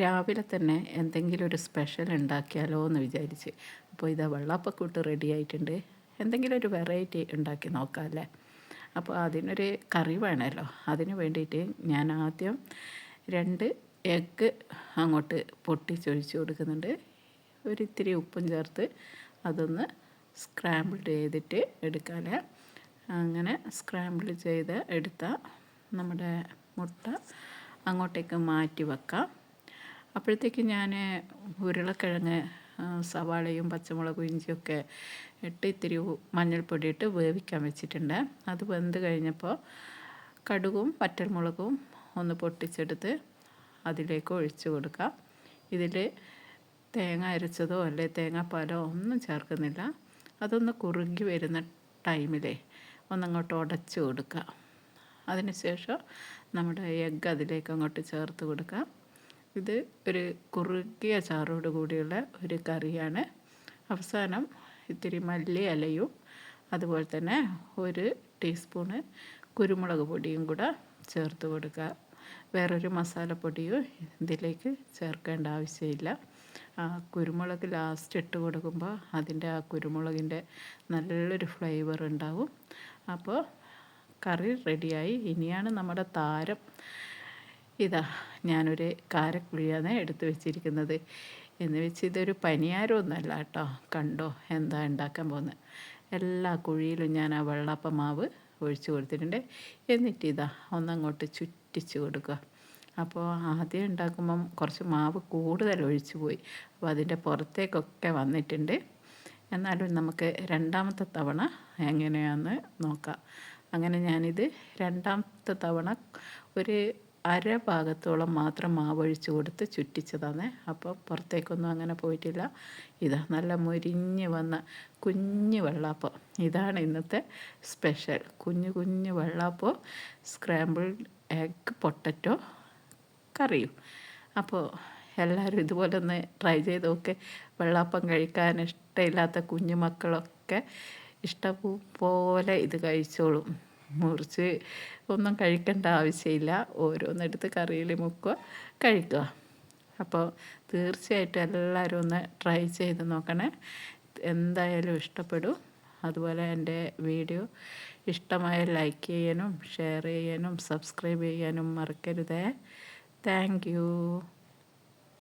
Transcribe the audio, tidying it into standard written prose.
രാവിലെ തന്നെ എന്തെങ്കിലും ഒരു സ്പെഷ്യൽ ഉണ്ടാക്കിയാലോ എന്ന് വിചാരിച്ച്. അപ്പോൾ ഇതാ വെള്ളാപ്പക്കൂട്ട് റെഡി ആയിട്ടുണ്ട്. എന്തെങ്കിലും ഒരു വെറൈറ്റി ഉണ്ടാക്കി നോക്കാം അല്ലേ. അപ്പോൾ അതിനൊരു കറി വേണമല്ലോ. അതിന് വേണ്ടിയിട്ട് ഞാൻ ആദ്യം 2 എഗ്ഗ് അങ്ങോട്ട് പൊട്ടിച്ചൊഴിച്ച് കൊടുക്കുന്നുണ്ട്. ഒരിത്തിരി ഉപ്പും ചേർത്ത് അതൊന്ന് സ്ക്രാമ്പിൾ ചെയ്തിട്ട് എടുക്കാമല്ലേ. അങ്ങനെ സ്ക്രാമ്പിൾ ചെയ്ത് എടുത്ത നമ്മുടെ മുട്ട അങ്ങോട്ടേക്ക് മാറ്റി വെക്കാം. അപ്പോഴത്തേക്ക് ഞാൻ ഉരുളക്കിഴങ്ങ് സവാളയും പച്ചമുളകും ഇഞ്ചിയൊക്കെ ഇട്ട് ഇത്തിരി മഞ്ഞൾപ്പൊടി ഇട്ട് വേവിക്കാൻ വെച്ചിട്ടുണ്ട്. അത് വെന്ത് കഴിഞ്ഞപ്പോൾ കടുകും വറ്റൽമുളകും ഒന്ന് പൊട്ടിച്ചെടുത്ത് അതിലേക്ക് ഒഴിച്ച് കൊടുക്കാം. ഇതിൽ തേങ്ങ അരച്ചതോ അല്ലെ തേങ്ങാപ്പാലോ ഒന്നും ചേർക്കുന്നില്ല. അതൊന്ന് കുറുകി വരുന്ന ടൈമിലേ ഒന്നങ്ങോട്ട് ഉടച്ച് കൊടുക്കുക. അതിനുശേഷം നമ്മുടെ എഗ്ഗ് അതിലേക്ക് അങ്ങോട്ട് ചേർത്ത് കൊടുക്കാം. ഇത് ഒരു കുറുകിയ ചാറോട് കൂടിയുള്ള ഒരു കറിയാണ്. അവസാനം ഇത്തിരി മല്ലി ഇലയും അതുപോലെ തന്നെ 1 ടീസ്പൂണ് കുരുമുളക് പൊടിയും കൂടെ ചേർത്ത് കൊടുക്കുക. വേറൊരു മസാലപ്പൊടിയും ഇതിലേക്ക് ചേർക്കേണ്ട ആവശ്യമില്ല. കുരുമുളക് ലാസ്റ്റ് ഇട്ട് കൊടുക്കുമ്പോൾ അതിൻ്റെ ആ കുരുമുളകിൻ്റെ നല്ലൊരു ഫ്ലേവർ ഉണ്ടാവും. അപ്പോൾ കറി റെഡിയായി. ഇനിയാണ് നമ്മുടെ താരം. ഇതാ ഞാനൊരു കാരക്കുഴിയാണ് എടുത്ത് വെച്ചിരിക്കുന്നത്. എന്ന് വെച്ച് ഇതൊരു പനിയാരമൊന്നുമല്ല കേട്ടോ. കണ്ടോ എന്താ ഉണ്ടാക്കാൻ പോകുന്നത്. എല്ലാ കുഴിയിലും ഞാൻ ആ വെള്ളപ്പം മാവ് ഒഴിച്ച് കൊടുത്തിട്ടുണ്ട്. എന്നിട്ട് ഇതാ ഒന്നങ്ങോട്ട് ചുറ്റിച്ച് കൊടുക്കുക. അപ്പോൾ ആദ്യം ഉണ്ടാക്കുമ്പം കുറച്ച് മാവ് കൂടുതൽ ഒഴിച്ച് പോയി. അപ്പോൾ അതിൻ്റെ പുറത്തേക്കൊക്കെ വന്നിട്ടുണ്ട്. എന്നാലും നമുക്ക് രണ്ടാമത്തെ തവണ എങ്ങനെയാണെന്ന് നോക്കാം. അങ്ങനെ ഞാനിത് രണ്ടാമത്തെ തവണ ഒരു അര ഭാഗത്തോളം മാത്രം മാവൊഴിച്ച് കൊടുത്ത് ചുറ്റിച്ചതാണ്. അപ്പോൾ പുറത്തേക്കൊന്നും അങ്ങനെ പോയിട്ടില്ല. ഇതാ നല്ല മൊരിഞ്ഞ് വന്ന കുഞ്ഞ് വെള്ളാപ്പം. ഇതാണ് ഇന്നത്തെ സ്പെഷ്യൽ. കുഞ്ഞു കുഞ്ഞു വെള്ളാപ്പം സ്ക്രാമ്പിൾഡ് എഗ് പൊട്ടറ്റോ കറിയും. അപ്പോൾ എല്ലാവരും ഇതുപോലെ ഒന്ന് ട്രൈ ചെയ്ത് നോക്ക്. വെള്ളാപ്പം കഴിക്കാൻ ഇഷ്ടമില്ലാത്ത കുഞ്ഞു മക്കളൊക്കെ ഇഷ്ടം പോലെ ഇത് കഴിച്ചോളും. മുറിച്ച് ഒന്നും കഴിക്കേണ്ട ആവശ്യമില്ല. ഓരോന്നെടുത്ത് കറിയിൽ മുക്കുക, കഴിക്കുക. അപ്പോൾ തീർച്ചയായിട്ടും എല്ലാവരും ഒന്ന് ട്രൈ ചെയ്ത് നോക്കണേ. എന്തായാലും ഇഷ്ടപ്പെടും. അതുപോലെ എൻ്റെ വീഡിയോ ഇഷ്ടമായ ലൈക്ക് ചെയ്യാനും ഷെയർ ചെയ്യാനും സബ്സ്ക്രൈബ് ചെയ്യാനും മറക്കരുതേ. Thank you.